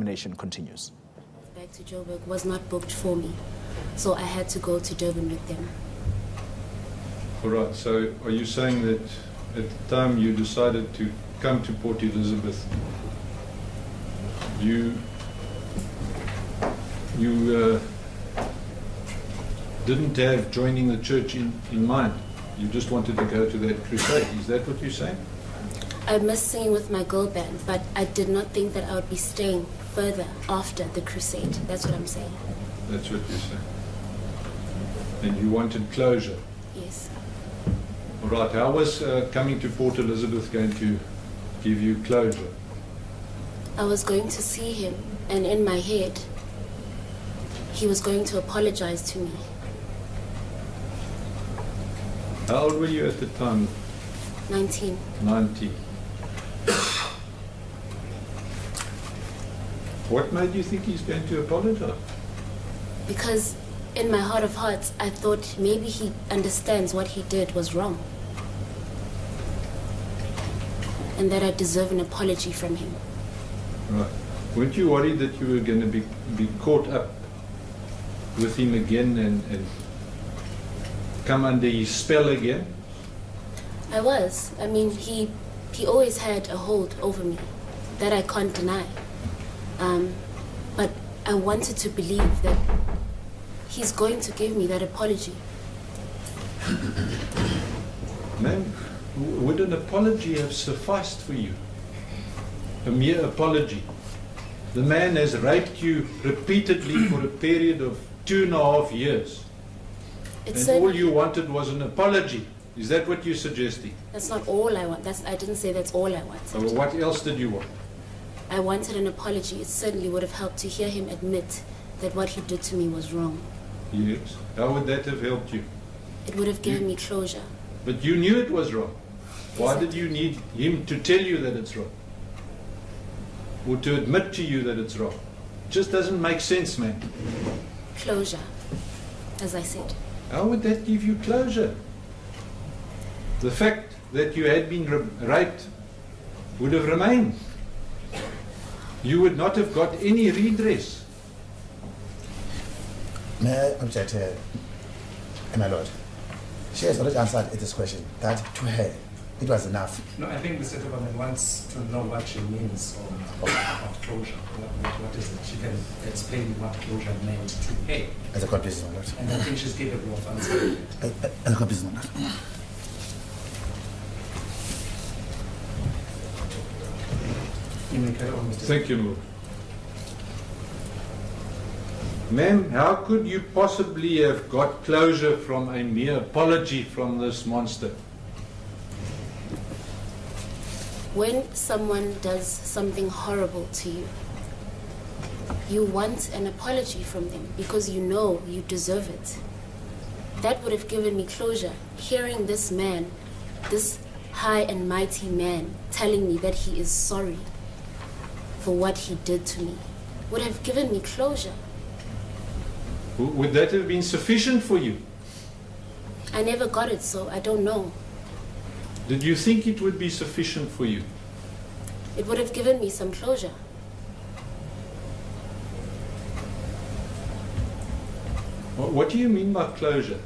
examination continues. Back to Joburg was not booked for me, so I had to go to Durban with them. All right, so are you saying that at the time you decided to come to Port Elizabeth, you didn't have joining the church in mind? You just wanted to go to that crusade. Is that what you're saying? I missed singing with my girl band, but I did not think that I would be staying further after the crusade. That's what I'm saying. That's what you're saying. And you wanted closure? Yes. All right, how was coming to Port Elizabeth going to give you closure? I was going to see him, and in my head, he was going to apologize to me. How old were you at the time? 19. 19. What made you think he's going to apologize? Because in my heart of hearts, I thought maybe he understands what he did was wrong. And that I deserve an apology from him. Right. Weren't you worried that you were going to be caught up with him again and come under his spell again? I was. I mean, he always had a hold over me. That I can't deny. But I wanted to believe that he's going to give me that apology. Ma'am, would an apology have sufficed for you? A mere apology. The man has raped you repeatedly for a period of 2.5 years. And all you wanted was an apology. Is that what you're suggesting? That's not all I want. I didn't say that's all I wanted. Well, what else did you want? I wanted an apology. It certainly would have helped to hear him admit that what he did to me was wrong. Yes. How would that have helped you? It would have given me closure. But you knew it was wrong. Why did you need him to tell you that it's wrong? Or to admit to you that it's wrong? It just doesn't make sense, man. Closure, as I said. How would that give you closure? The fact that you had been raped would have remained. You would not have got any redress. May I object, my lord? She has already answered this question, that to her, it was enough. No, I think Mr. Daubermann wants to know what she means about closure. What is it? She can explain what closure meant to her. As a court, please, my lord. And I think she's capable of answering. As a court, please, my lord. Thank you, Lord. Ma'am, how could you possibly have got closure from a mere apology from this monster? When someone does something horrible to you, you want an apology from them because you know you deserve it. That would have given me closure. Hearing this man, this high and mighty man, telling me that he is sorry for what he did to me, would have given me closure. Would that have been sufficient for you? I never got it, so I don't know. Did you think it would be sufficient for you? It would have given me some closure. What do you mean by closure?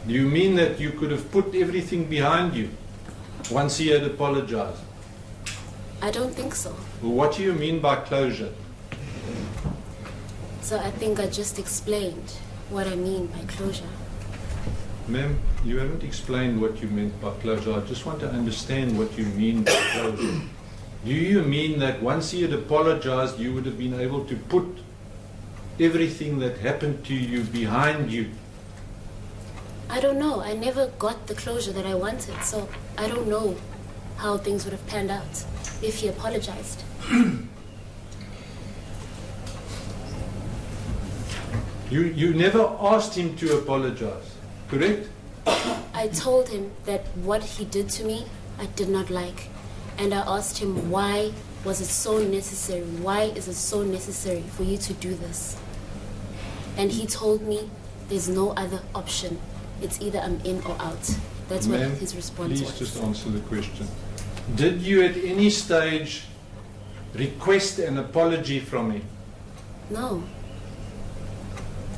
Do you mean that you could have put everything behind you once he had apologized? I don't think so. Well, what do you mean by closure? So I think I just explained what I mean by closure. Ma'am, you haven't explained what you meant by closure. I just want to understand what you mean by closure. Do you mean that once he had apologized, you would have been able to put everything that happened to you behind you? I don't know. I never got the closure that I wanted, so I don't know how things would have panned out if he apologized. You never asked him to apologize, correct? I told him that what he did to me, I did not like. And I asked him, why was it so necessary? Why is it so necessary for you to do this? And he told me, there's no other option. It's either I'm in or out. That's what his response was. Please just answer the question. Did you at any stage request an apology from him? No.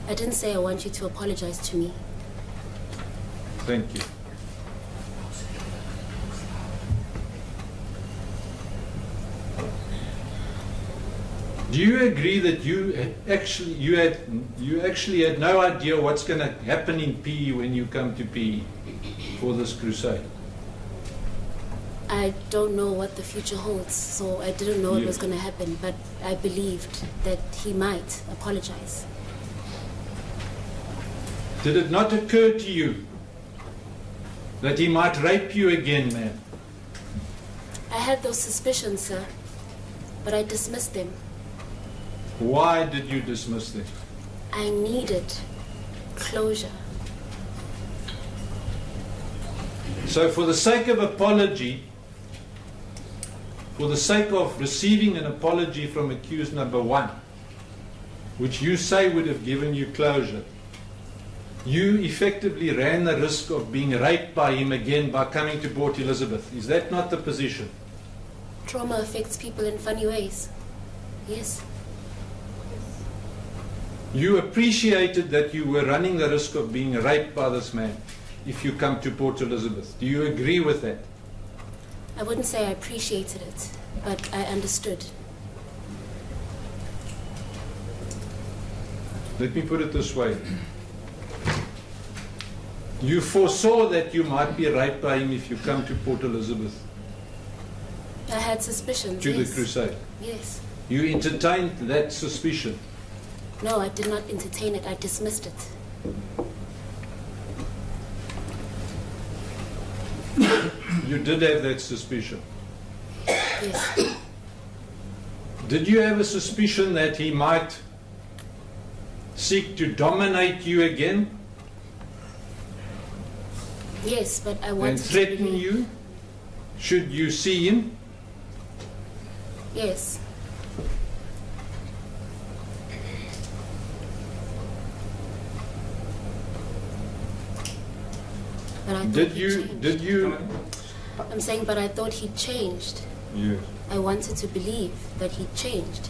I didn't say I want you to apologize to me. Thank you. Do you agree that you actually had no idea what's going to happen in PE when you come to PE for this crusade? I don't know what the future holds, so I didn't know it was going to happen, but I believed that he might apologize. Did it not occur to you that he might rape you again, man? I had those suspicions, sir, but I dismissed them. Why did you dismiss them? I needed closure. So for the sake of apology, for the sake of receiving an apology from accused number 1, which you say would have given you closure, you effectively ran the risk of being raped by him again by coming to Port Elizabeth. Is that not the position? Trauma affects people in funny ways. Yes. You appreciated that you were running the risk of being raped by this man if you come to Port Elizabeth. Do you agree with that? I wouldn't say I appreciated it, but I understood. Let me put it this way. You foresaw that you might be raped by him if you come to Port Elizabeth I had suspicions. to Yes. the crusade. Yes. You entertained that suspicion. No, I did not entertain it. I dismissed it. You did have that suspicion. Yes. Did you have a suspicion that he might seek to dominate you again Yes, but I wanted and to threaten believe. you should you see him? Yes. But I thought Did he you? changed. Did you? I'm saying, but I thought he changed. Yes. I wanted to believe that he changed.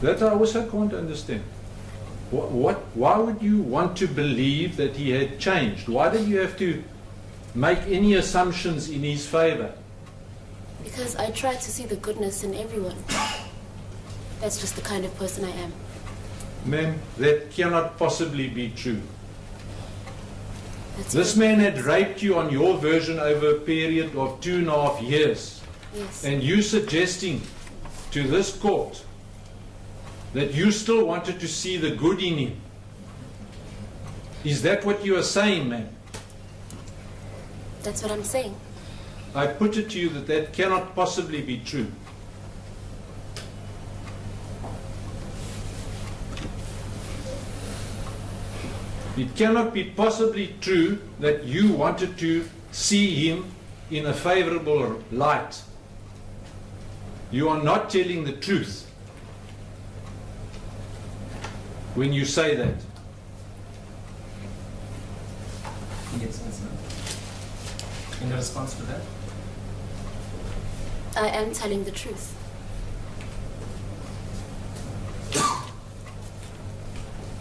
That I also can't understand. Why would you want to believe that he had changed? Why did you have to make any assumptions in his favor? Because I try to see the goodness in everyone. That's just the kind of person I am. Ma'am, that cannot possibly be true. That's This what- man had raped you on your version over a period of 2.5 years. Yes. And you suggesting to this court that you still wanted to see the good in him. Is that what you are saying, ma'am? That's what I'm saying. I put it to you that that cannot possibly be true. It cannot be possibly true that you wanted to see him in a favorable light. You are not telling the truth when you say that. Yes, Ms. In response to that? I am telling the truth.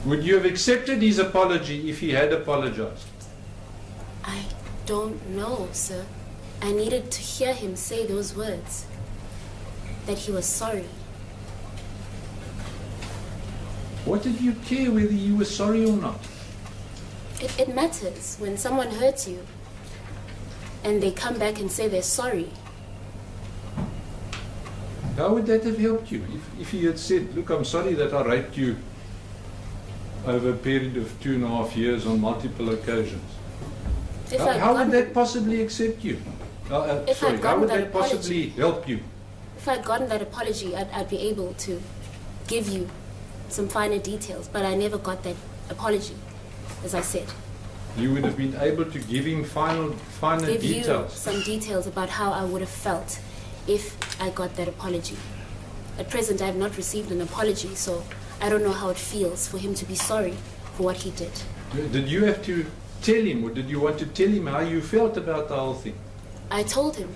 Would you have accepted his apology if he had apologized? I don't know, sir. I needed to hear him say those words. That he was sorry. What did you care whether you were sorry or not? It matters when someone hurts you and they come back and say they're sorry. How would that have helped you if he had said, look, I'm sorry that I raped you over a period of 2.5 years on multiple occasions? If How would that possibly accept you? If I'd How gotten would that that possibly help you? If I'd gotten that apology, I'd be able to give you some finer details, but I never got that apology, as I said. You would have been able to give him finer Give you details. some details about how I would have felt if I got that apology. At present, I have not received an apology, so I don't know how it feels for him to be sorry for what he did. Did you have to tell him, or did you want to tell him how you felt about the whole thing? I told him.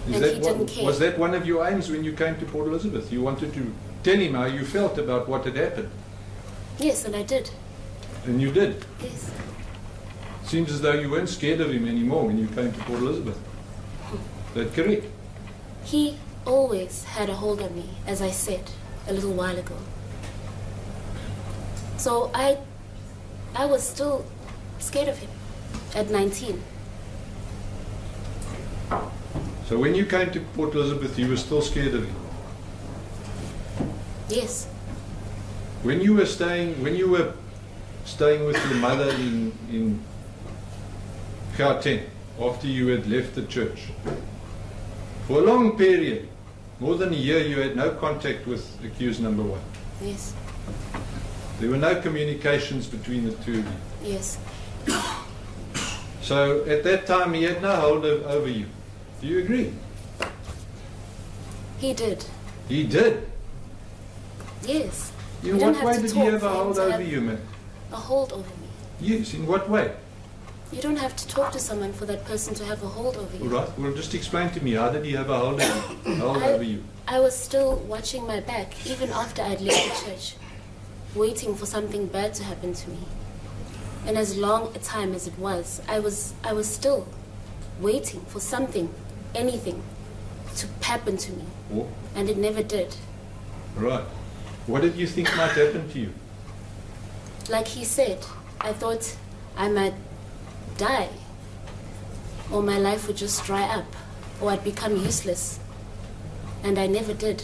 Is And that he what- didn't care. Was that one of your aims when you came to Port Elizabeth? You wanted to tell him how you felt about what had happened. Yes, and I did. And you did. Yes. Seems as though you weren't scared of him anymore when you came to Port Elizabeth. Is that correct? He always had a hold on me, as I said a little while ago. So I was still scared of him at 19. So when you came to Port Elizabeth, you were still scared of him. Yes. When you were staying with your mother in Gauteng, after you had left the church, for a long period, more than a year, you had no contact with accused number one. Yes. There were no communications between the two of you. Yes. So at that time, he had no hold over you. Do you agree? He did. He did. Yes. In You don't what have way to did he talk have a for him hold to over have you, man? A hold over me. Yes, in what way? You don't have to talk to someone for that person to have a hold over All you. right, well, just explain to me, how did he have a hold over you? I was still watching my back, even after I'd left the church, waiting for something bad to happen to me. And as long a time as it was, I was still waiting for something, anything, to happen to me. Oh, And it never did. right. What did you think might happen to you? Like he said, I thought I might die, or my life would just dry up, or I'd become useless. And I never did.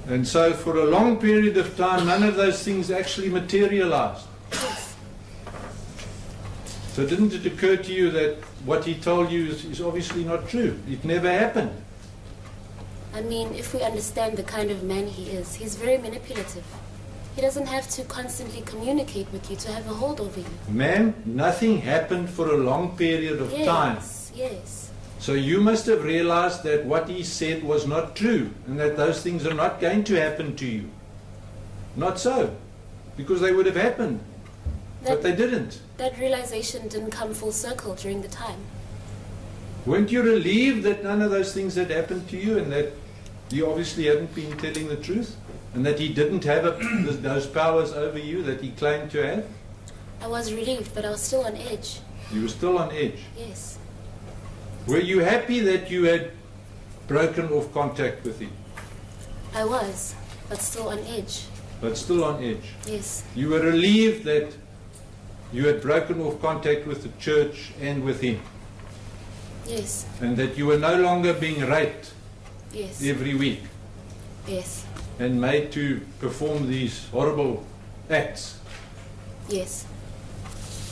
And so for a long period of time, none of those things actually materialized. Yes. So didn't it occur to you that what he told you is obviously not true? It never happened. I mean, if we understand the kind of man he is, he's very manipulative. He doesn't have to constantly communicate with you to have a hold over you. Ma'am, nothing happened for a long period of time. Yes. So you must have realized that what he said was not true, and that those things are not going to happen to you. Not so, because they would have happened, but they didn't. That realization didn't come full circle during the time. Weren't you relieved that none of those things had happened to you, and that you obviously hadn't been telling the truth, and that he didn't have those powers over you that he claimed to have? I was relieved, but I was still on edge. You were still on edge. Yes. Were you happy that you had broken off contact with him? I was, but still on edge. But still on edge. Yes. You were relieved that you had broken off contact with the church and with him, Yes. and that you were no longer being raped Yes. every week Yes. and made to perform these horrible acts. Yes.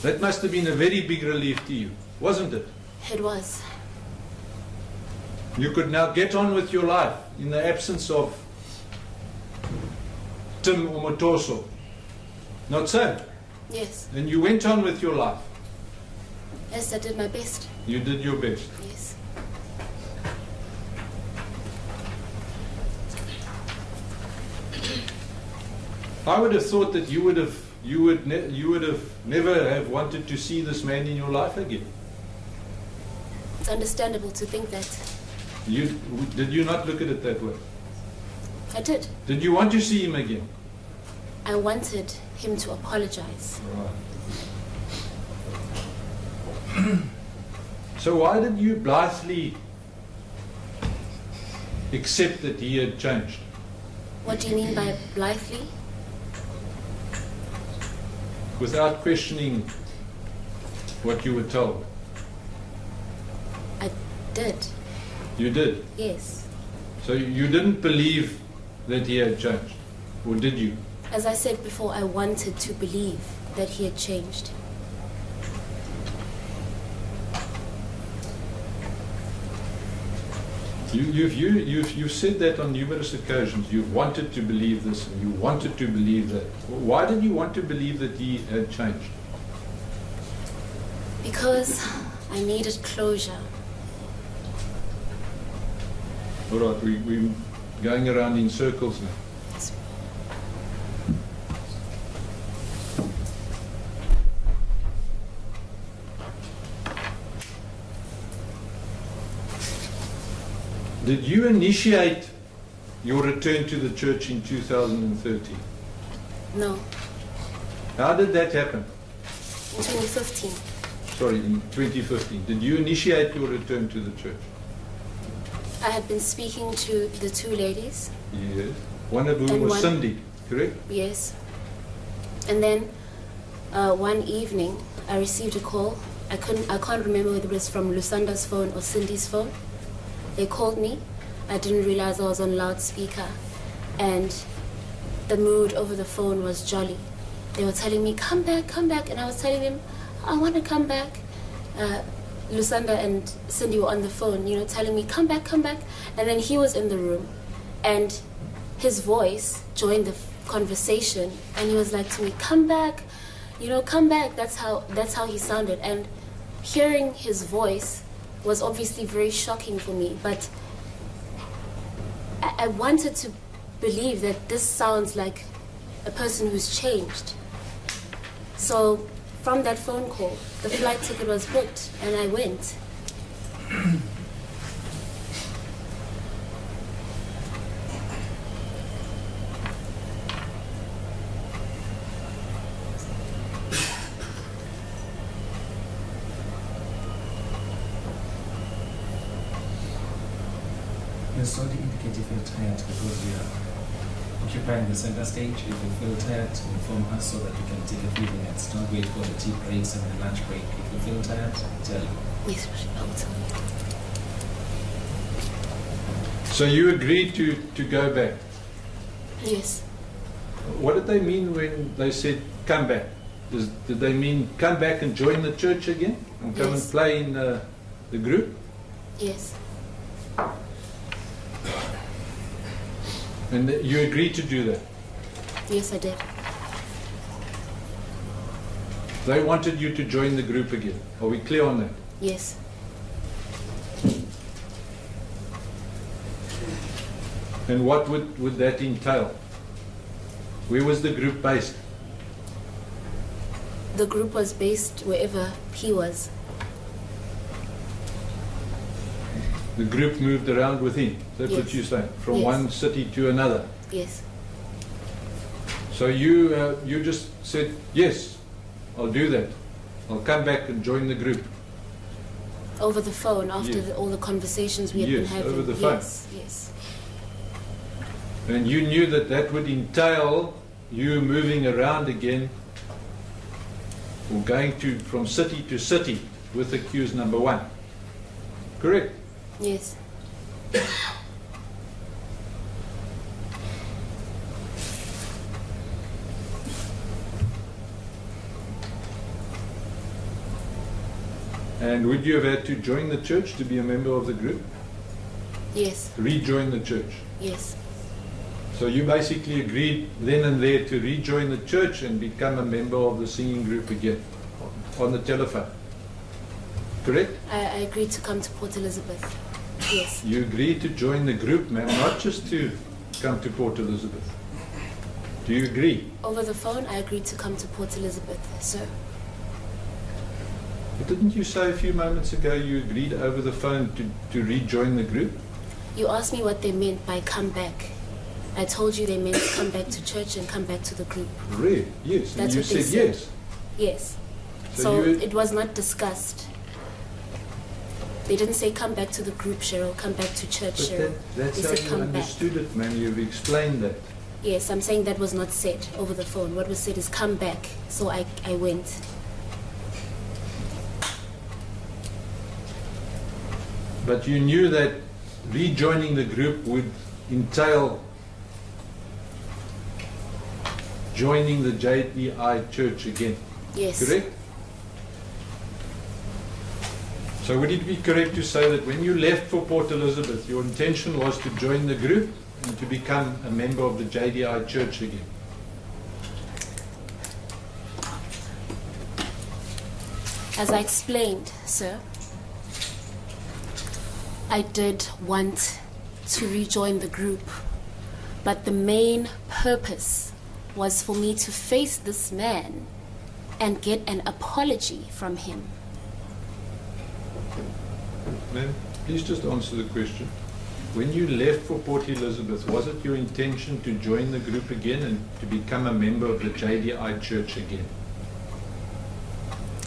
That must have been a very big relief to you, wasn't it? It was. You could now get on with your life in the absence of Tim Omotoso. Not so? Yes. And you went on with your life. Yes, I did my best. You did your best. Yes. I would have thought that you would have never have wanted to see this man in your life again. It's understandable to think that. Did you not look at it that way? I did. Did you want to see him again? I wanted him to apologize. Right. So why did you blithely accept that he had changed? What do you mean by blithely? Without questioning what you were told? I did. You did. Yes. So you didn't believe that he had changed, or did you? As I said before, I wanted to believe that he had changed. You've said that on numerous occasions. You've wanted to believe this, and you wanted to believe that. Why did you want to believe that he had changed? Because I needed closure. All right, we're going around in circles now. Yes. Did you initiate your return to the church in 2013? No, How did that happen? in 2015. Sorry, in 2015. Did you initiate your return to the church? I had been speaking to the two ladies. Yes. One of whom And was one- Cindy, correct? Yes. And then one evening, I received a call. I can't remember whether it was from Lusanda's phone or Cindy's phone. They called me. I didn't realize I was on loudspeaker, and the mood over the phone was jolly. They were telling me, come back, and I was telling them, I want to come back. Lusanda and Cindy were on the phone, telling me, come back, and then he was in the room, and his voice joined the conversation, and he was like to me, come back, come back. That's how he sounded, and hearing his voice was obviously very shocking for me, but I wanted to believe that this sounds like a person who's changed. So from that phone call, the flight ticket was booked, and I went. Ms. Zondi indicated you feel tired because we are occupying the center stage. If you feel tired, inform us so that we can take a few minutes. Don't wait for the tea breaks and the lunch break. If you feel tired, tell you. Yes, I will tell you. So you agreed to go back. Yes. What did they mean when they said come back? Did they mean come back and join the church again and come Yes. and play in the group? Yes. And you agreed to do that? Yes, I did. They wanted you to join the group again. Are we clear on that? Yes. And what would that entail? Where was the group based? The group was based wherever he was. The group moved around with him. That's what Yes. you're saying? From Yes. one city to another. Yes. So you just said, yes, I'll do that. I'll come back and join the group. Over the phone, after Yes. all the conversations we had been Yes, having. over the phone. Yes, yes. And you knew that would entail you moving around again or going from city to city with accused number one. Correct? Yes. And would you have had to join the church to be a member of the group? Yes. Rejoin the church. Yes. So you basically agreed then and there to rejoin the church and become a member of the singing group again on the telephone. Correct? I agreed to come to Port Elizabeth. Yes. You agreed to join the group, ma'am, not just to come to Port Elizabeth. Do you agree? Over the phone, I agreed to come to Port Elizabeth, sir. But didn't you say a few moments ago you agreed over the phone to rejoin the group? You asked me what they meant by come back. I told you they meant come back to church and come back to the group. Really? Yes. And That's you what they said said. yes. Yes. So So you- it was not discussed. They didn't say come back to the group, Cheryl, come back to church, But Cheryl. that's They how said you come back. understood it, ma'am. You've explained that. Yes, I'm saying that was not said over the phone. What was said is come back. So I went. But you knew that rejoining the group would entail joining the JDI church again. Yes. Correct? So would it be correct to say that when you left for Port Elizabeth, your intention was to join the group and to become a member of the JDI church again? As I explained, sir, I did want to rejoin the group, but the main purpose was for me to face this man and get an apology from him. Ma'am, please just answer the question. When you left for Port Elizabeth, was it your intention to join the group again and to become a member of the JDI Church again?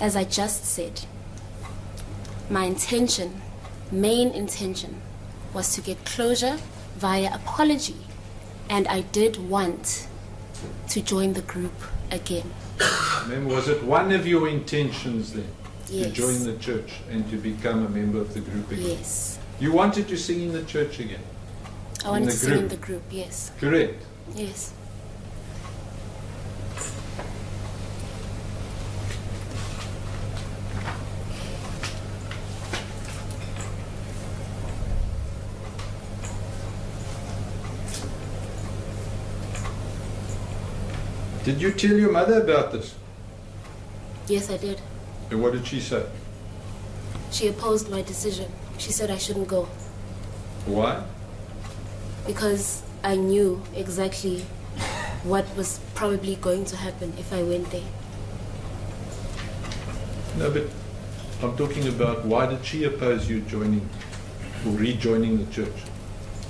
As I just said, my intention, main intention, was to get closure via apology, and I did want to join the group again. Ma'am, was it one of your intentions then Yes. to join the church and to become a member of the group again? Yes. You wanted to sing in the church again? I wanted the to sing group? in the group, yes. Correct. Yes. Did you tell your mother about this? Yes, I did. And what did she say? She opposed my decision. She said I shouldn't go Why? because I knew exactly what was probably going to happen if I went there. No, but I'm talking about why did she oppose you joining or rejoining the church?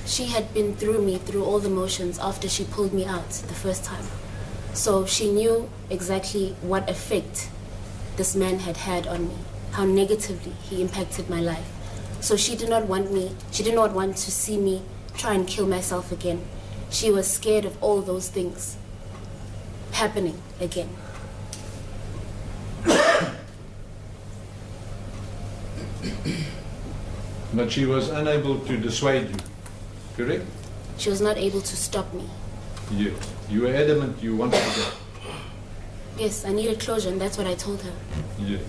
She had been through me through all the motions after she pulled me out the first time. So she knew exactly what effect this man had had on me, how negatively he impacted my life. So she did not want to see me try and kill myself again. She was scared of all those things happening again. But she was unable to dissuade you, correct? She was not able to stop me. You were adamant you wanted to go. Yes, I needed closure, and that's what I told her. Yes.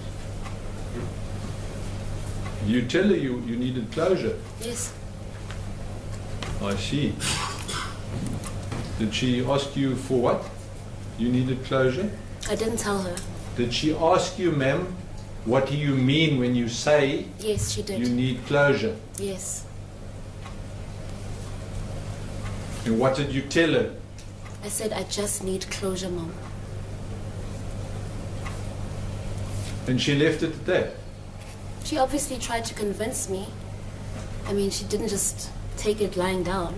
You tell her you needed closure. Yes. I see. Did she ask you for what? You needed closure? I didn't tell her. Did she ask you, ma'am, what do you mean when you say Yes, she did. you need closure? Yes. And what did you tell her? I said, I just need closure, Mom. And she left it at that. She obviously tried to convince me. I mean, she didn't just take it lying down.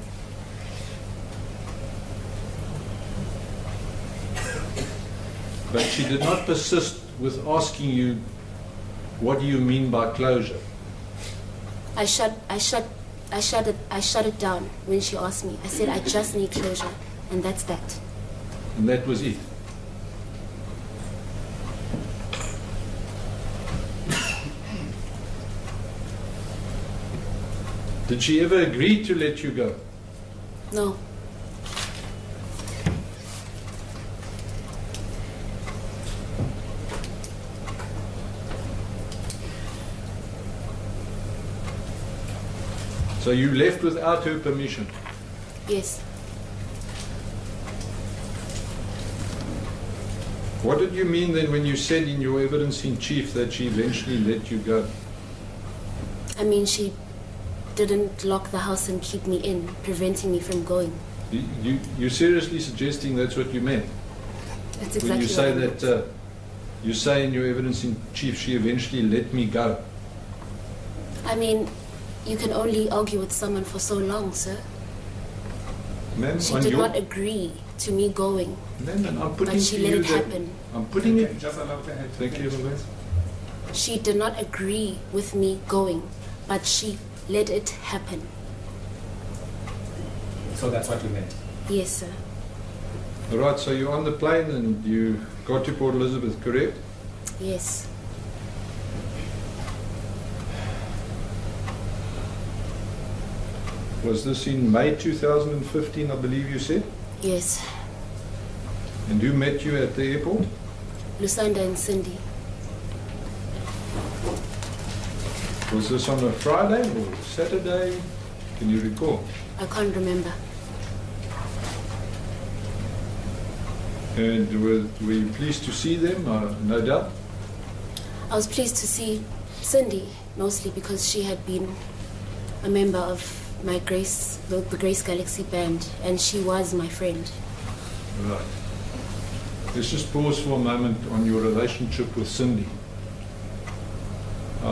But she did not persist with asking you, what do you mean by closure? I shut it down when she asked me. I said, I just need closure, and that's that. And that was it. Did she ever agree to let you go? No. So you left without her permission? Yes. What did you mean then when you said in your evidence in chief that she eventually let you go? I mean, she didn't lock the house and keep me in, preventing me from going. You're seriously suggesting that's what you meant? That's When exactly you say what I meant. that, you say in your evidence in chief she eventually let me go. I mean, you can only argue with someone for so long, sir. Ma'am, She on did your... not agree to me going, Ma'am, I'm putting but she to let you it that- happen. I'm putting it... Just allow her to Thank you, Evelyn. She did not agree with me going, but she let it happen. So that's what you meant. Yes, sir. All right, so you're on the plane and you got to Port Elizabeth, correct? Yes. Was this in May 2015, I believe you said? Yes. And who met you at the airport? Lusanda and Cindy. Was this on a Friday or Saturday? Can you recall? I can't remember. And were you pleased to see them? No doubt. I was pleased to see Cindy, mostly because she had been a member of my Grace, the Grace Galaxy band, and she was my friend. Right. Let's just pause for a moment on your relationship with Cindy.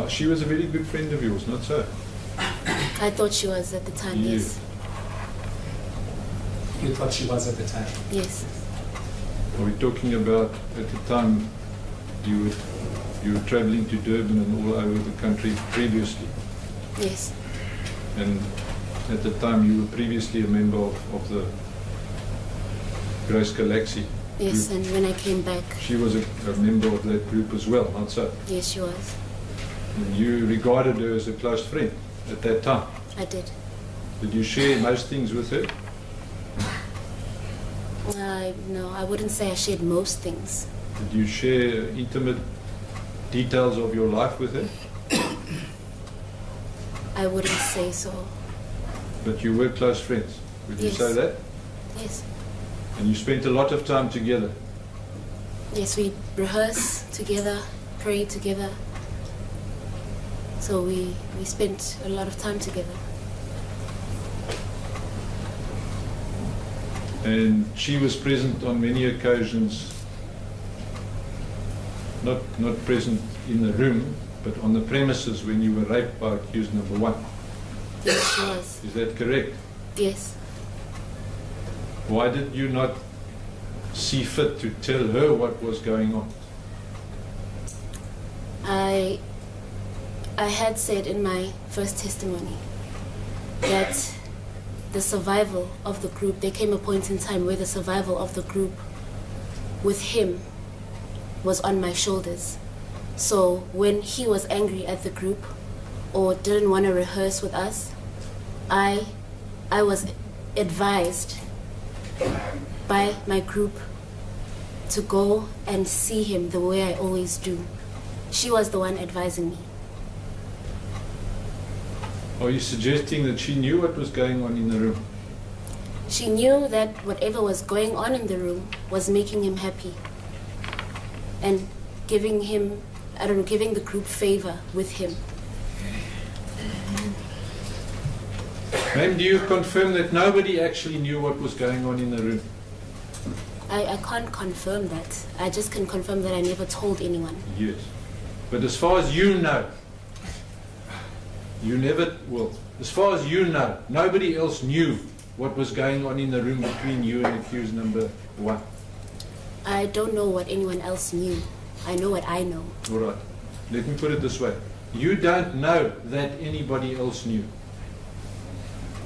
She was a very good friend of yours, not so? I I thought she was at the time, You. yes. You thought she was at the time? Yes. Are we talking about at the time you were traveling to Durban and all over the country previously? Yes. And at the time you were previously a member of the Grace Galaxy Yes, group. and when I came back, She was a member of that group as well, not so? yes, she was. And you regarded her as a close friend at that time. I did. Did you share most things with her? No, I wouldn't say I shared most things. Did you share intimate details of your life with her? I wouldn't say so. But you were close friends. Would you Yes. say that? Yes. And you spent a lot of time together. Yes, we rehearse together, pray together. So we spent a lot of time together. And she was present on many occasions, not present in the room, but on the premises when you were raped by accused number 1. Yes, she was. Is that correct? Yes. Why did you not see fit to tell her what was going on? I had said in my first testimony that the survival of the group, there came a point in time where the survival of the group with him was on my shoulders. So when he was angry at the group or didn't want to rehearse with us, I was advised by my group to go and see him the way I always do. She was the one advising me. Are you suggesting that she knew what was going on in the room? She knew that whatever was going on in the room was making him happy and giving him, giving the group favor with him. Ma'am, do you confirm that nobody actually knew what was going on in the room? I can't confirm that. I just can confirm that I never told anyone. Yes. But as far as you know, you never, well, as far as you know, nobody else knew what was going on in the room between you and accused number 1. I don't know what anyone else knew. I know what I know. All right. Let me put it this way. You don't know that anybody else knew.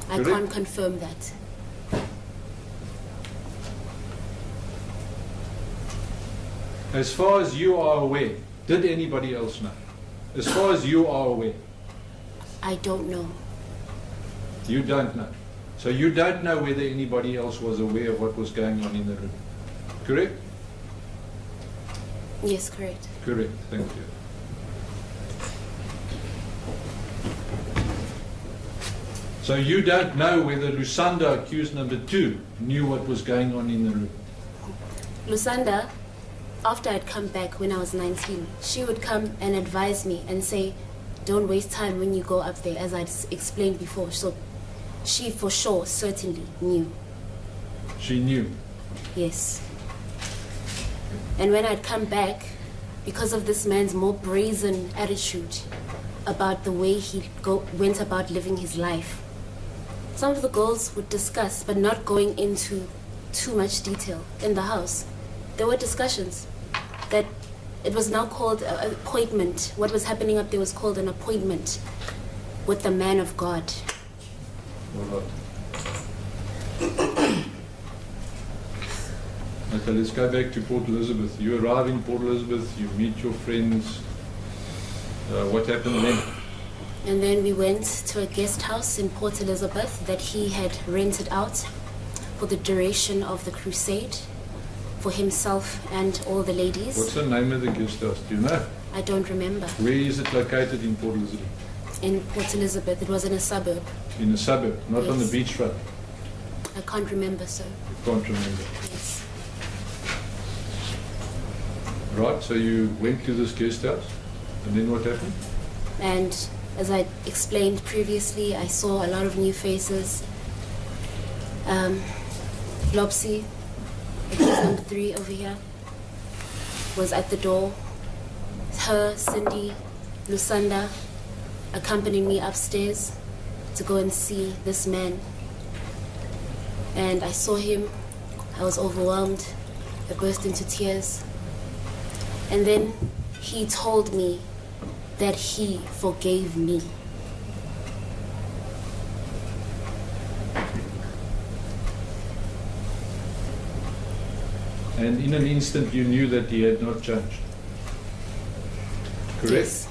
I Correct. can't confirm that. As far as you are aware, did anybody else know? As far as you are aware, I don't know. you don't know. So you don't know whether anybody else was aware of what was going on in the room. Correct? Yes, correct. Correct. Thank you. So you don't know whether Lusanda, accused number 2, knew what was going on in the room. Lusanda, after I'd come back when I was 19, she would come and advise me and say, don't waste time when you go up there, as I'd explained before. So she for sure, certainly knew. She knew. Yes. And when I'd come back, because of this man's more brazen attitude about the way he went about living his life, some of the girls would discuss, but not going into too much detail in the house. There were discussions that it was now called an appointment. What was happening up there was called an appointment with the man of God. All right. Okay, let's go back to Port Elizabeth. You arrive in Port Elizabeth, you meet your friends. What happened then? And then we went to a guest house in Port Elizabeth that he had rented out for the duration of the crusade for himself and all the ladies. What's the name of the guest house? Do you know? I don't remember. Where is it located in Port Elizabeth? In Port Elizabeth, it was in a suburb. In a suburb, not on the Yes. beachfront. I can't remember, sir. You can't remember. Yes. Right, so you went to this guest house, and then what happened? And as I explained previously, I saw a lot of new faces. Lopsy, accused number 3 over here, was at the door. Her, Cindy, Lusanda accompanied me upstairs to go and see this man. And I saw him. I was overwhelmed. I burst into tears. And then he told me that he forgave me. And in an instant you knew that he had not changed. Correct? Yes.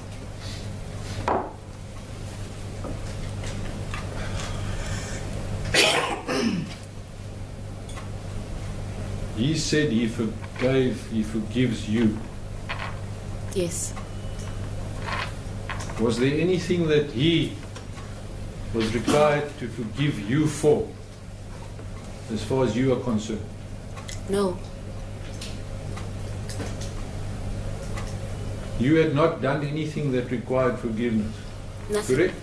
He said he forgives you. Yes. Was there anything that he was required to forgive you for, as far as you are concerned? No. You had not done anything that required forgiveness. Nothing. Correct?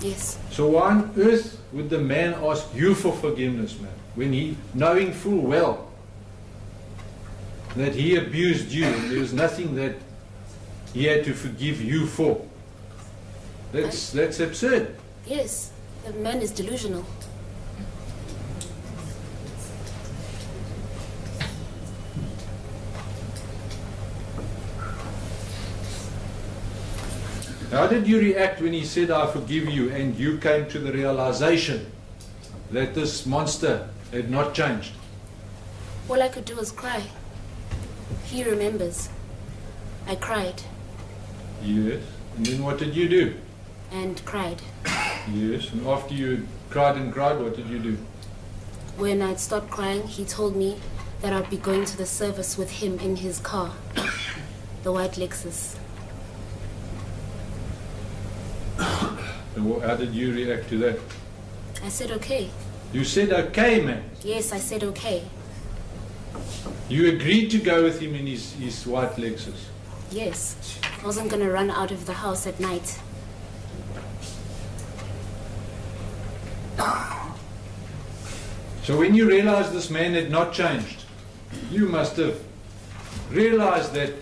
Yes. So why on earth would the man ask you for forgiveness, man, when he, knowing full well that he abused you and there was nothing that he had to forgive you for? That's absurd. Yes. The man is delusional. How did you react when he said, I forgive you, and you came to the realization that this monster had not changed? All I could do was cry. He remembers. I cried Yes. And then what did you do? and cried. Yes. And after you cried and cried, what did you do? When I'd stopped crying, he told me that I'd be going to the service with him in his car, the white Lexus. And how did you react to that? I said, okay. You said, okay, man. Yes, I said, okay. You agreed to go with him in his white Lexus. Yes. I wasn't going to run out of the house at night. So when you realized this man had not changed, you must have realized that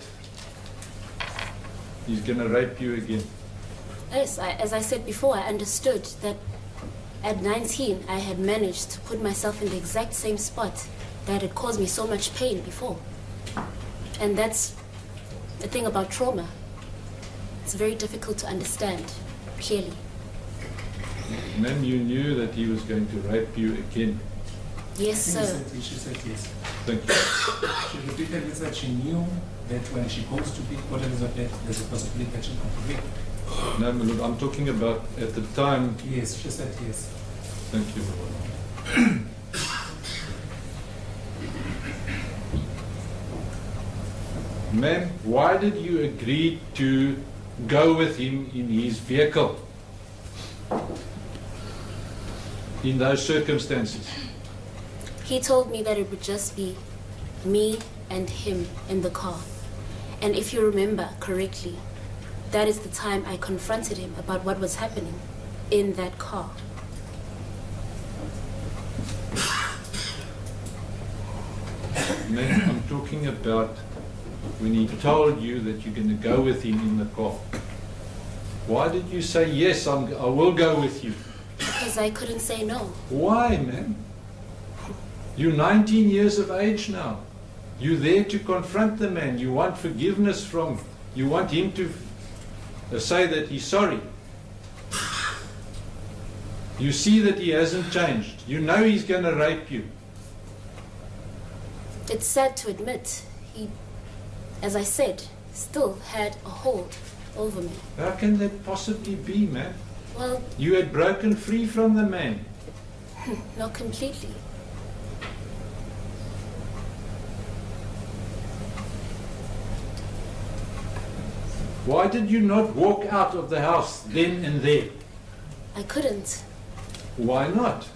he's going to rape you again. Yes, as I said before, I understood that at 19, I had managed to put myself in the exact same spot that had caused me so much pain before. And that's the thing about trauma. It's very difficult to understand clearly. And then you knew that he was going to rape you again. Yes, sir. She said yes. Thank you. She repeatedly said she knew that when she goes to Port Elizabeth, there's a possibility that she could be raped. No, my lord, I'm talking about at the time. Yes, she said yes. Thank you, my lord. Ma'am, why did you agree to go with him in his vehicle in those circumstances? He told me that it would just be me and him in the car. And if you remember correctly, that is the time I confronted him about what was happening in that car. Ma'am, I'm talking about when he told you that you're going to go with him in the car. Why did you say, yes, I will go with you? Because I couldn't say no. Why, ma'am? You're 19 years of age now. You're there to confront the man. You want forgiveness from him. You want him to say that he's sorry. You see that he hasn't changed. You know he's going to rape you. It's sad to admit, he, as I said, still had a hold over me. How can that possibly be, man? Well, You had broken free from the man. not completely. Why did you not walk out of the house then and there? I couldn't, Why not?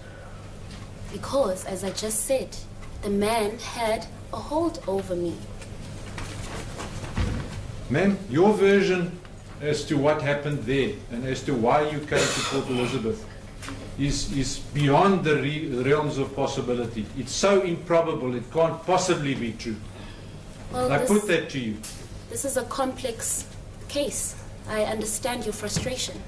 because, as I just said, the man had a hold over me. Ma'am, your version as to what happened there and as to why you came to Port Elizabeth is beyond the realms of possibility. It's so improbable, it can't possibly be true. Well, I put that to you. this is a complex case. I understand your frustration.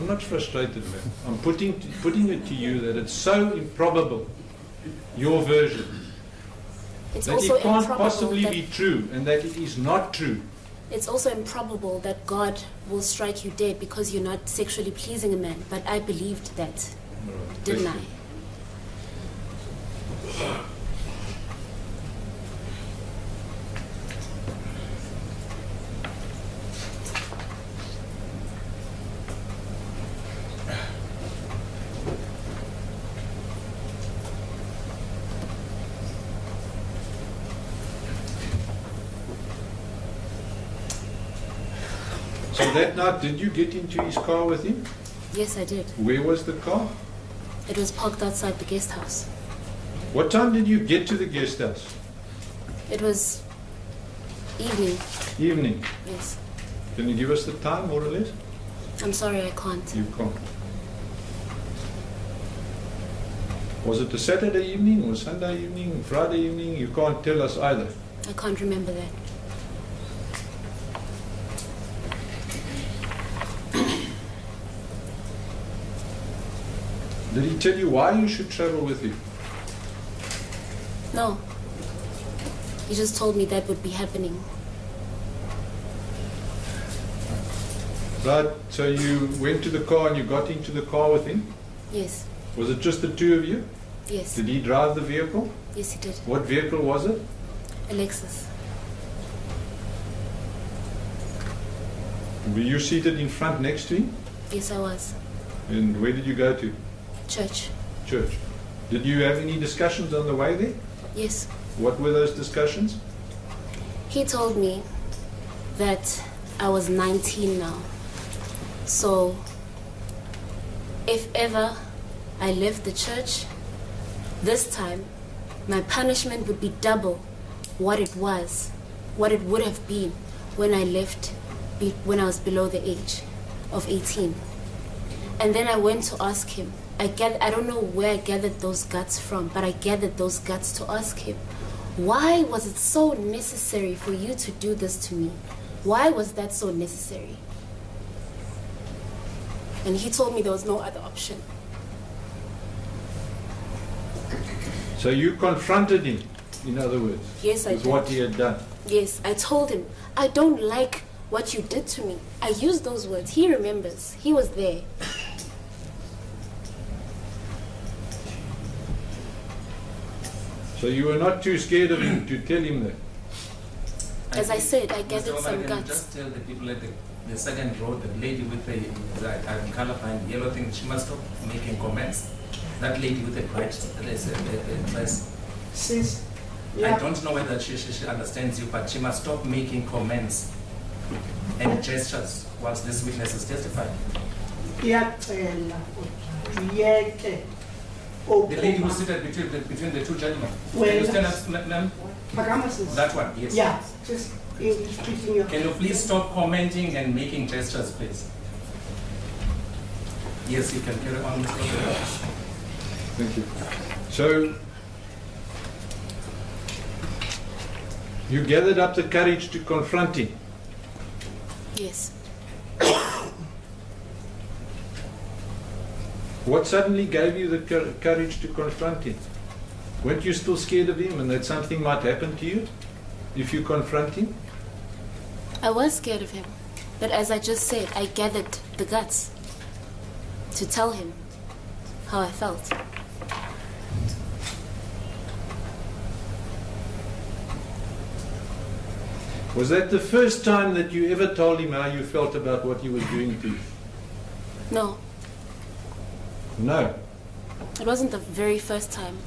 I'm not frustrated, man. I'm putting it to you that it's so improbable, your version, It's that also it can't improbable possibly that be true, and that it is not true. it's also improbable that God will strike you dead because you're not sexually pleasing a man. But I believed that, All right, didn't thank I? you. So that night, did you get into his car with him? Yes, I did. Where was the car? It was parked outside the guest house. What time did you get to the guest house? It was evening. Evening. Yes. Can you give us the time, more or less? I'm sorry, I can't. You can't. Was it a Saturday evening or Sunday evening, Friday evening? You can't tell us either. I can't remember that. Did he tell you why you should travel with him? No. He just told me that would be happening. Right, so you went to the car and you got into the car with him? Yes. Was it just the two of you? Yes. Did he drive the vehicle? Yes, he did. What vehicle was it? A Lexus. Were you seated in front next to him? Yes, I was. And where did you go to? Church. Church. Did you have any discussions on the way there? Yes. What were those discussions? He told me that I was 19 now. So, if ever I left the church, this time my punishment would be double what it would have been when I left, when I was below the age of 18. And then I went to ask him. I don't know where I gathered those guts from, but I gathered those guts to ask him, why was it so necessary for you to do this to me? Why was that so necessary? And he told me there was no other option. So you confronted him, in other words? Yes, I with did. what he had done? Yes, I told him, I don't like what you did to me. I used those words. He remembers. He was there. So you were not too scared of him to tell him that? As I said, I gathered Mr. some Omar, can you guts. just tell the people at the second row, the lady with the I'm colorblind yellow thing, she must stop making comments. That lady with the bright dress. Sis, I don't know whether she understands you, but she must stop making comments and gestures whilst this witness is testifying. iyacela uyeke The lady who seated between the two gentlemen. Can you stand up, ma'am? Phakama sis. That one, yes. Yeah, just speaking your. Can you please stop commenting and making gestures, please? Yes, you can carry on, Mr. Omotoso. Thank you. So you gathered up the courage to confront him. Yes. What suddenly gave you the courage to confront him? Weren't you still scared of him and that something might happen to you if you confront him? I was scared of him. But as I just said, I gathered the guts to tell him how I felt. Was that the first time that you ever told him how you felt about what he was doing to you? No, No. it wasn't the very first time.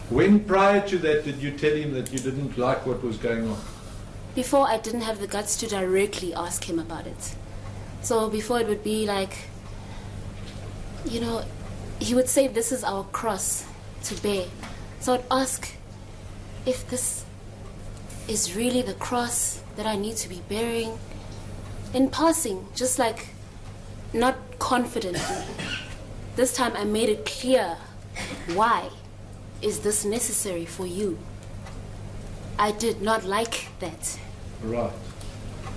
When prior to that did you tell him that you didn't like what was going on? Before, I didn't have the guts to directly ask him about it. So before, it would be like, you know, he would say, this is our cross to bear. So I'd ask if this is really the cross that I need to be bearing. In passing, just like, not confidently. This time I made it clear, why is this necessary for you? I did not like that. Right.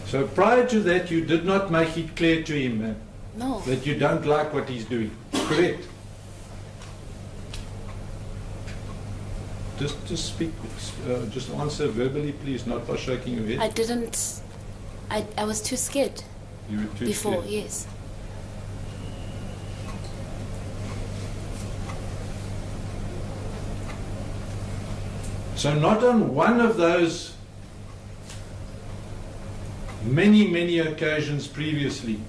So prior to that you did not make it clear to him, man. No. That you don't like what he's doing. Correct? Just speak, just answer verbally, please, not by shaking your head. I didn't. I was too scared You were too before, scared. yes. So not on one of those many occasions previously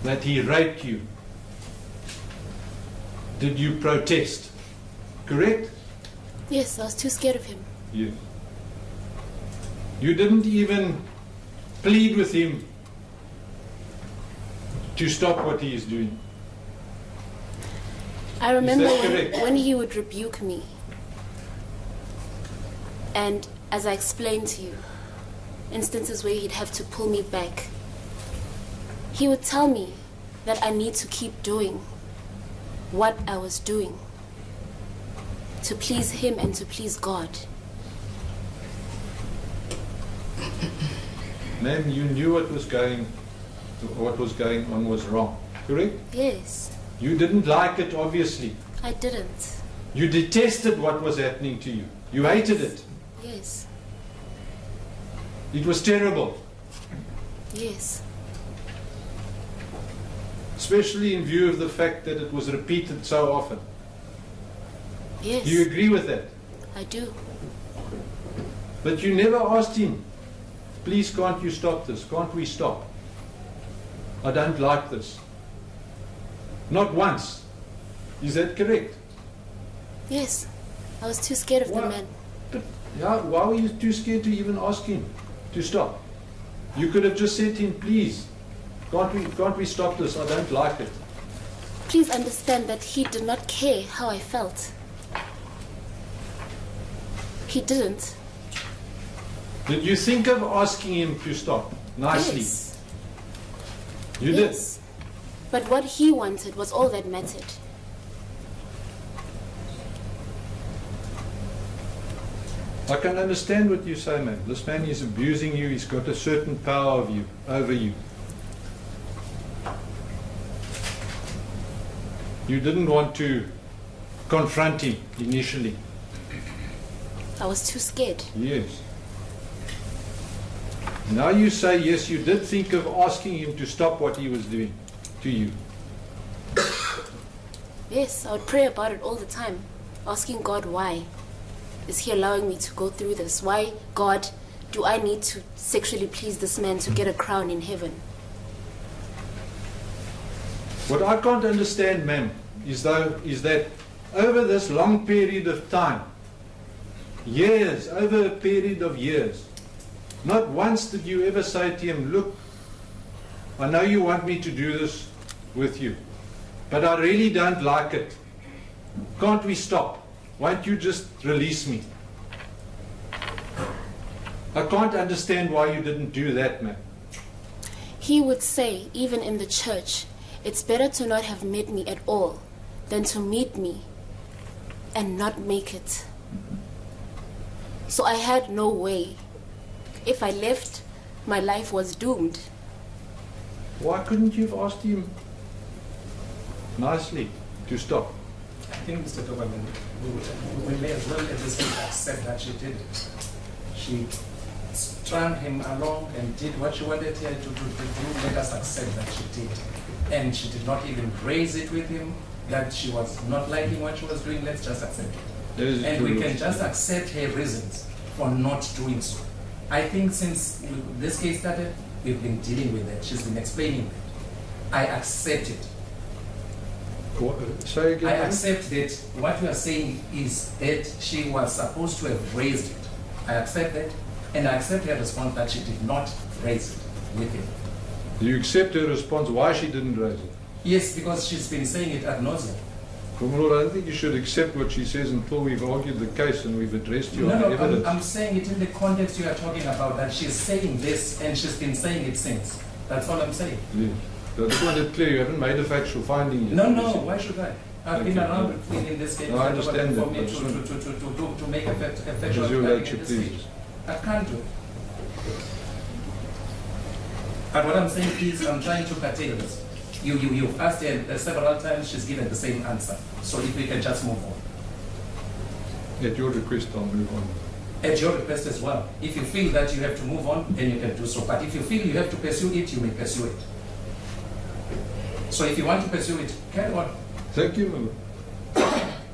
that he raped you, did you protest? Correct? Yes, I was too scared of him. Yes. You didn't even plead with him to stop what he is doing. I remember correct? when he would rebuke me, and as I explained to you, instances where he'd have to pull me back, he would tell me that I need to keep doing what I was doing to please him and to please God. Ma'am, you knew what was going on was wrong. Correct? Yes, You didn't like it, obviously. I didn't. You detested what was happening to you. You hated it. Yes, It was terrible, yes, especially in view of the fact that it was repeated so often. yes, Do you agree with that? I do. But you never asked him, please, can't you stop this? Can't we stop? I don't like this. Not once. Is that correct? Yes, I was too scared of the Why? man. But why were you too scared to even ask him to stop? You could have just said to him, please, can't we stop this? I don't like it. Please understand that he did not care how I felt. He didn't. Did you think of asking him to stop nicely? Yes. You Yes. But what he wanted was all that mattered. did. I can understand what you say, man. This man is abusing you. He's got a certain power over you. You didn't want to confront him initially. I was too scared. Yes. Now you say, yes, you did think of asking him to stop what he was doing to you. Yes, I would pray about it all the time, asking God, why is he allowing me to go through this? Why, God, do I need to sexually please this man to get a crown in heaven? What I can't understand, ma'am, is that over this long period of time, years, over a period of years, not once did you ever say to him, look, I know you want me to do this with you, but I really don't like it. Can't we stop? Won't you just release me? I can't understand why you didn't do that, ma'am. He would say, even in the church, it's better to not have met me at all than to meet me and not make it. So I had no way. If I left, my life was doomed. Why couldn't you have asked him nicely to stop? I think, Mr. Daubermann, we may as well at this point accept that she did it. She strung him along and did what she wanted her to do. Let us accept that she did. And she did not even raise it with him, that she was not liking what she was doing. Let's just accept it. And we can just accept her reasons for not doing so. I think since this case started, we've been dealing with that. She's been explaining that. I accept it. Say again. I accept that what you are saying is that she was supposed to have raised it. I accept that, and I accept her response that she did not raise it with him. Do you accept her response why she didn't raise it? Yes, because she's been saying it ad nauseum. Kumrul, I don't think you should accept what she says until we've argued the case and we've addressed you on the evidence. I'm saying it in the context you are talking about, that she's saying this and she's been saying it since. That's all I'm saying. Yes. So I just wanted to clear, you haven't made a factual finding yet. No, why should I? I've been around in this case. No, I understand for that, me but to make a factual As you finding like at to this please. stage. I can't do it. But what I'm saying is, I'm trying to curtail this. You've asked her several times, she's given the same answer. So if we can just move on. At your request, I'll move on. At your request as well. If you feel that you have to move on, then you can do so. But if you feel you have to pursue it, you may pursue it. So if you want to pursue it, carry on. Thank you, my lord.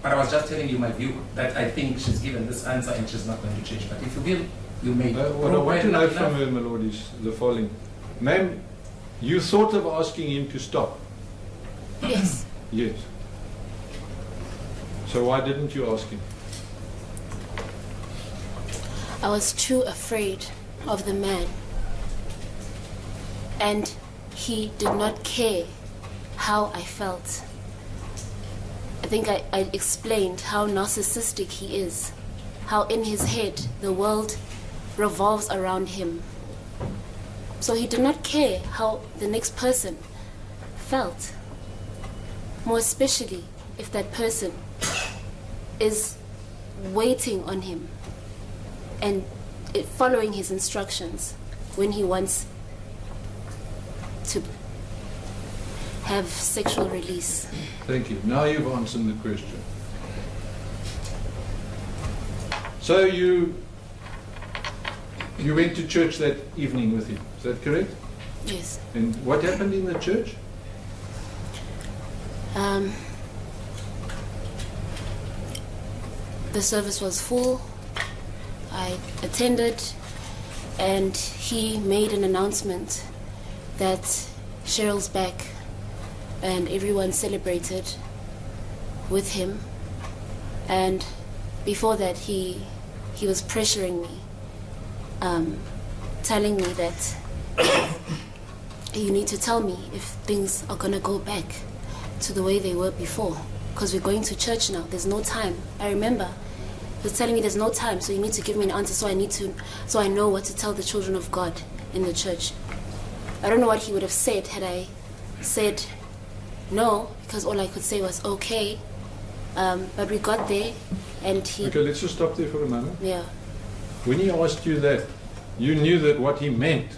But I was just telling you my view, that I think she's given this answer and she's not going to change. But if you will, you may. What I want to know from her, my lord, is the following. Ma'am, you thought of asking him to stop? Yes. Yes. So why didn't you ask him? I was too afraid of the man. And he did not care how I felt. I think I explained how narcissistic he is, how in his head the world revolves around him. So he did not care how the next person felt, more especially if that person is waiting on him and following his instructions when he wants to have sexual release. Thank you. Now you've answered the question. So you went to church that evening with him, is that correct? Yes. And what happened in the church? The service was full. I attended, and he made an announcement that Cheryl's back, and everyone celebrated with him. And before that, he was pressuring me, telling me that you need to tell me if things are going to go back to the way they were before, because we're going to church now. There's no time. I remember he was telling me there's no time, so you need to give me an answer so I know what to tell the children of God in the church. I don't know what he would have said had I said no, because all I could say was okay. But we got there, and he... Okay, let's just stop there for a moment. Yeah. When he asked you that, you knew that what he meant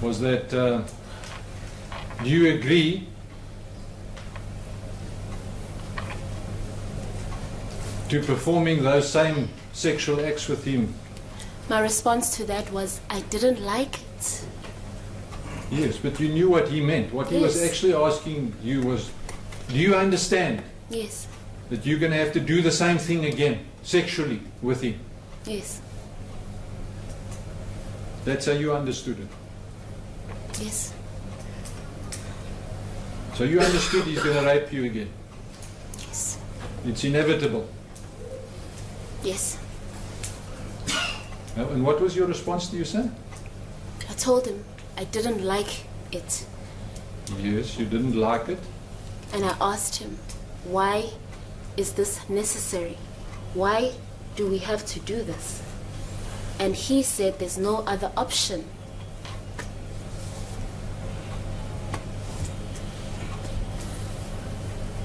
was that do you agree to performing those same sexual acts with him? My response to that was, I didn't like it. Yes, but you knew what he meant. What he was Yes. actually asking you was, do you understand Yes. that you're going to have to do the same thing again, sexually, with him? Yes. That's how you understood it. Yes. So you understood he's going to rape you again. Yes. It's inevitable. Yes. And what was your response to your son? I told him I didn't like it. Yes, you didn't like it. And I asked him, why is this necessary? Why do we have to do this? And he said there's no other option.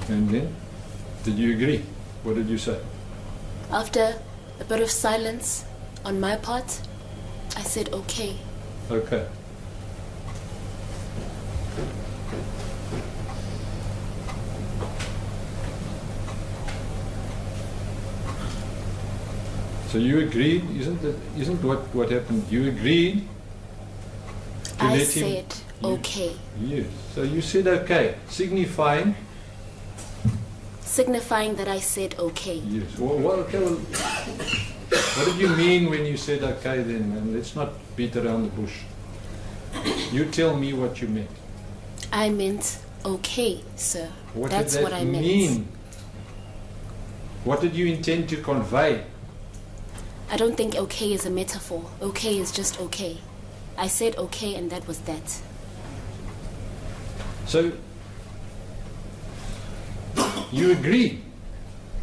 And then, did you agree? What did you say? After a bit of silence on my part, I said okay. Okay. So you agreed, isn't what happened? You agreed to I let said him... okay. Yes. So you said okay, signifying... Signifying that I said okay. Yes. Okay, what did you mean when you said okay then? And let's not beat around the bush. You tell me what you meant. I meant okay, sir. What That's did that what I meant. mean? What did you intend to convey? I don't think okay is a metaphor. Okay is just okay. I said okay, and that was that. So, you agreed.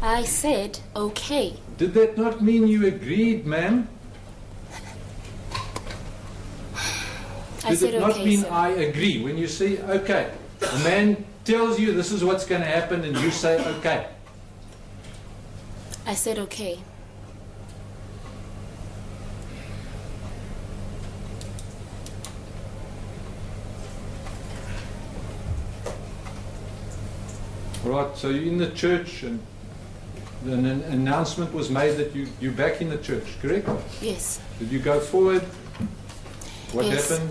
I said okay. Did that not mean you agreed, ma'am? I Did said it not okay, mean sir. I agree? When you say okay, the man tells you this is what's going to happen and you say okay. I said okay. Right, so you're in the church and an announcement was made that you're back in the church, correct? Yes. Did you go forward? What Yes. happened?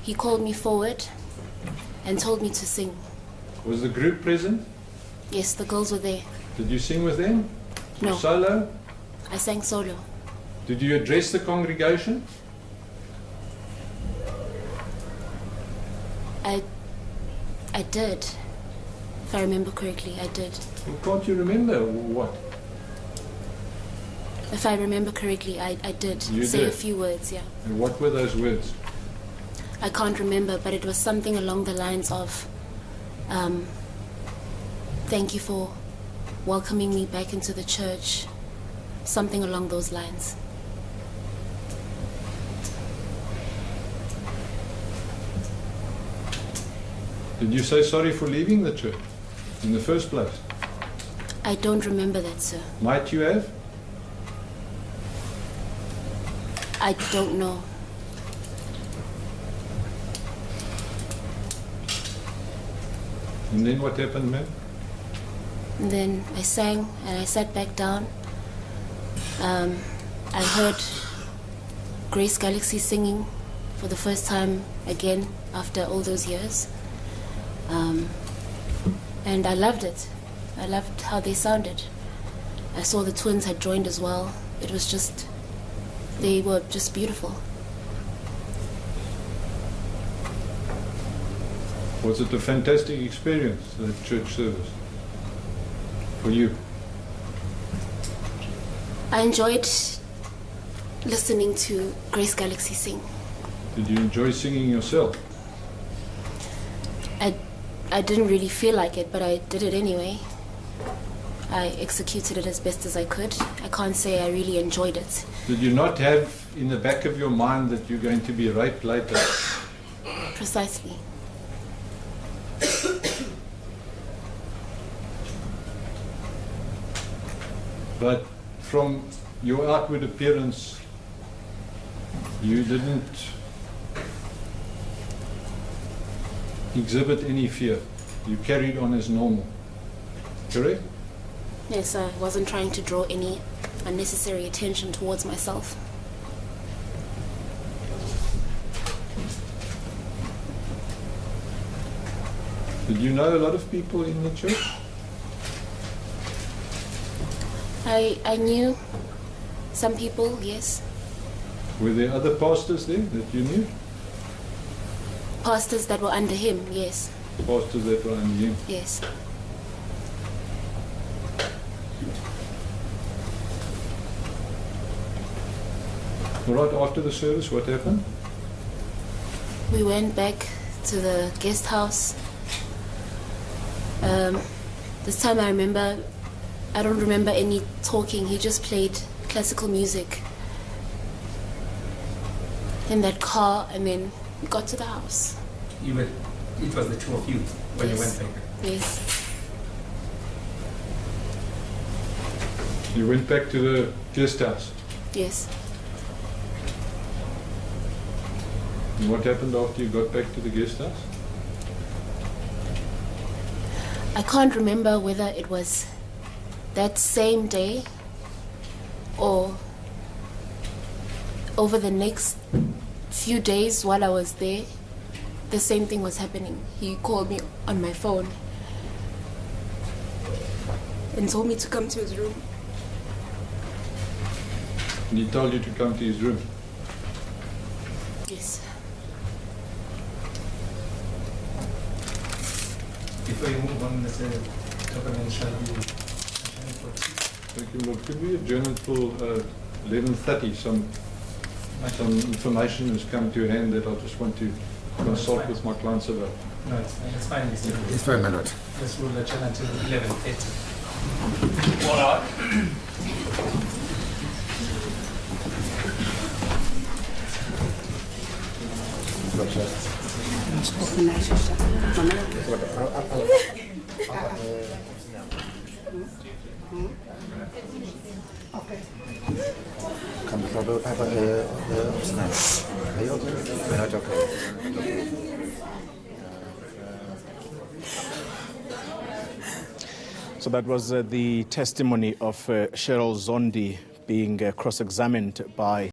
He called me forward and told me to sing. Was the group present? Yes, the girls were there. Did you sing with them? No. Solo? I sang solo. Did you address the congregation? I did. If I remember correctly, I did. Well, can't you remember what? If I remember correctly, I did You say did? a few words, yeah. And what were those words? I can't remember, but it was something along the lines of, thank you for welcoming me back into the church. Something along those lines. Did you say sorry for leaving the church in the first place? I don't remember that, sir. Might you have? I don't know. And then what happened, ma'am? And then I sang and I sat back down. I heard Grace Galaxy singing for the first time again after all those years. And I loved it. I loved how they sounded. I saw the twins had joined as well. It was just, they were just beautiful. Was it a fantastic experience, the church service, for you? I enjoyed listening to Grace Galaxy sing. Did you enjoy singing yourself? I didn't really feel like it, but I did it anyway. I executed it as best as I could. I can't say I really enjoyed it. Did you not have in the back of your mind that you're going to be raped later? Precisely. But from your outward appearance, you didn't exhibit any fear. You carried on as normal. Correct? Yes, I wasn't trying to draw any unnecessary attention towards myself. Did you know a lot of people in the church? I knew some people, yes. Were there other pastors there that you knew? Pastors that were under him, yes. Pastors that were under him? Yes. Right after the service, what happened? We went back to the guest house. This time I don't remember any talking. He just played classical music in that car, and then we got to the house. It was the two of you when you went back. Yes. You went back to the guest house. Yes. And what happened after you got back to the guest house? I can't remember whether it was that same day or over the next few days while I was there. The same thing was happening. He called me on my phone and told me to come to his room. And he told you to come to his room. Yes. Before you move on, Mr. Daubermann, shall we Thank you, Lord. Could we adjourn until 11:30? Some information has come to hand that I just want to consult with my clients about. No, it's fine. It's fine, Mr. It's fine, my lord. Let's rule the channel until 11:30. All right. Okay. Kan mevrouw even opsnijden? Ben je ook? Ben je ook? So that was the testimony of Cheryl Zondi being cross-examined by